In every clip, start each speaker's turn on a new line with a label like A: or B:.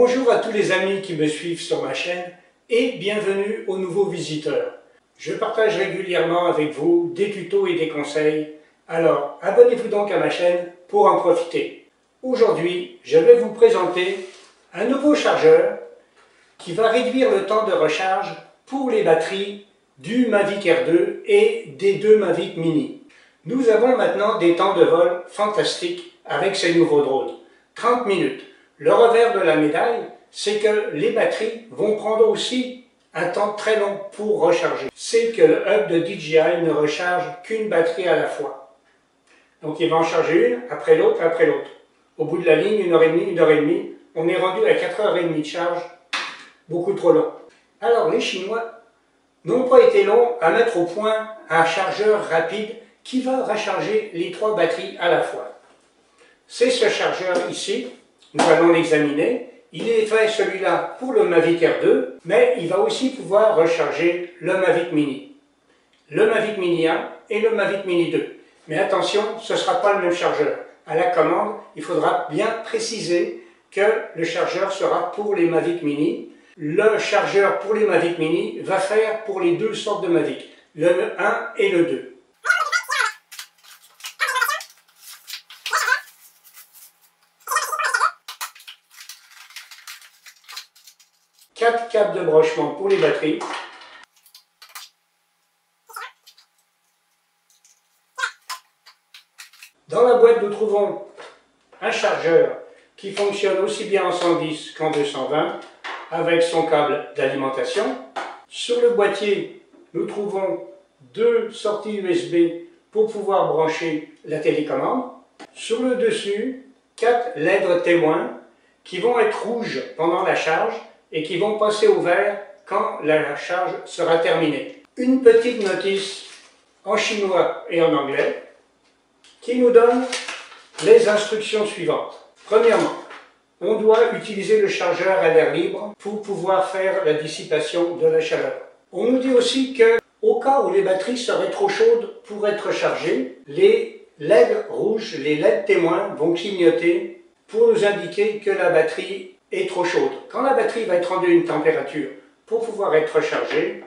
A: Bonjour à tous les amis qui me suivent sur ma chaîne et bienvenue aux nouveaux visiteurs. Je partage régulièrement avec vous des tutos et des conseils, alors abonnez-vous donc à ma chaîne pour en profiter. Aujourd'hui, je vais vous présenter un nouveau chargeur qui va réduire le temps de recharge pour les batteries du Mavic Air 2 et des deux Mavic Mini. Nous avons maintenant des temps de vol fantastiques avec ces nouveaux drones. 30 minutes. Le revers de la médaille, c'est que les batteries vont prendre aussi un temps très long pour recharger. C'est que le hub de DJI ne recharge qu'une batterie à la fois. Donc il va en charger une, après l'autre, après l'autre. Au bout de la ligne, 1h30, on est rendu à 4h30 de charge, beaucoup trop long. Alors les Chinois n'ont pas été longs à mettre au point un chargeur rapide qui va recharger les trois batteries à la fois. C'est ce chargeur ici, nous allons l'examiner. Il est fait celui-là pour le Mavic Air 2, mais il va aussi pouvoir recharger le Mavic Mini. Le Mavic Mini 1 et le Mavic Mini 2. Mais attention, ce ne sera pas le même chargeur. À la commande, il faudra bien préciser que le chargeur sera pour les Mavic Mini. Le chargeur pour les Mavic Mini va faire pour les deux sortes de Mavic, le 1 et le 2. Quatre câbles de branchement pour les batteries. Dans la boîte, nous trouvons un chargeur qui fonctionne aussi bien en 110 qu'en 220 avec son câble d'alimentation. Sur le boîtier, nous trouvons deux sorties USB pour pouvoir brancher la télécommande. Sur le dessus, 4 LED témoins qui vont être rouges pendant la charge et qui vont passer au vert quand la charge sera terminée. Une petite notice en chinois et en anglais qui nous donne les instructions suivantes. Premièrement, on doit utiliser le chargeur à l'air libre pour pouvoir faire la dissipation de la chaleur. On nous dit aussi que, au cas où les batteries seraient trop chaudes pour être chargées, les LED rouges, les LED témoins vont clignoter pour nous indiquer que la batterie est trop chaude. Quand la batterie va être rendue à une température pour pouvoir être rechargée,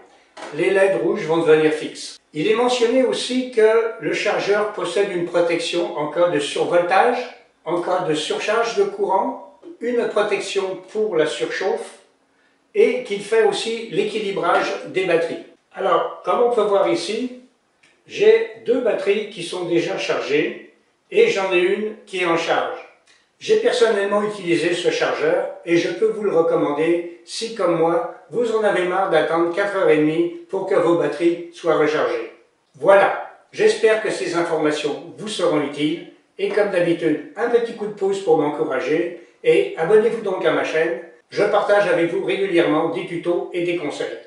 A: les LED rouges vont devenir fixes. Il est mentionné aussi que le chargeur possède une protection en cas de survoltage, en cas de surcharge de courant, une protection pour la surchauffe et qu'il fait aussi l'équilibrage des batteries. Alors, comme on peut voir ici, j'ai deux batteries qui sont déjà chargées et j'en ai une qui est en charge. J'ai personnellement utilisé ce chargeur et je peux vous le recommander si, comme moi, vous en avez marre d'attendre 4h30 pour que vos batteries soient rechargées. Voilà, j'espère que ces informations vous seront utiles et comme d'habitude, un petit coup de pouce pour m'encourager et abonnez-vous donc à ma chaîne. Je partage avec vous régulièrement des tutos et des conseils.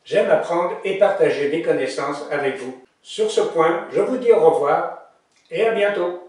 A: J'aime apprendre et partager mes connaissances avec vous. Sur ce point, je vous dis au revoir et à bientôt.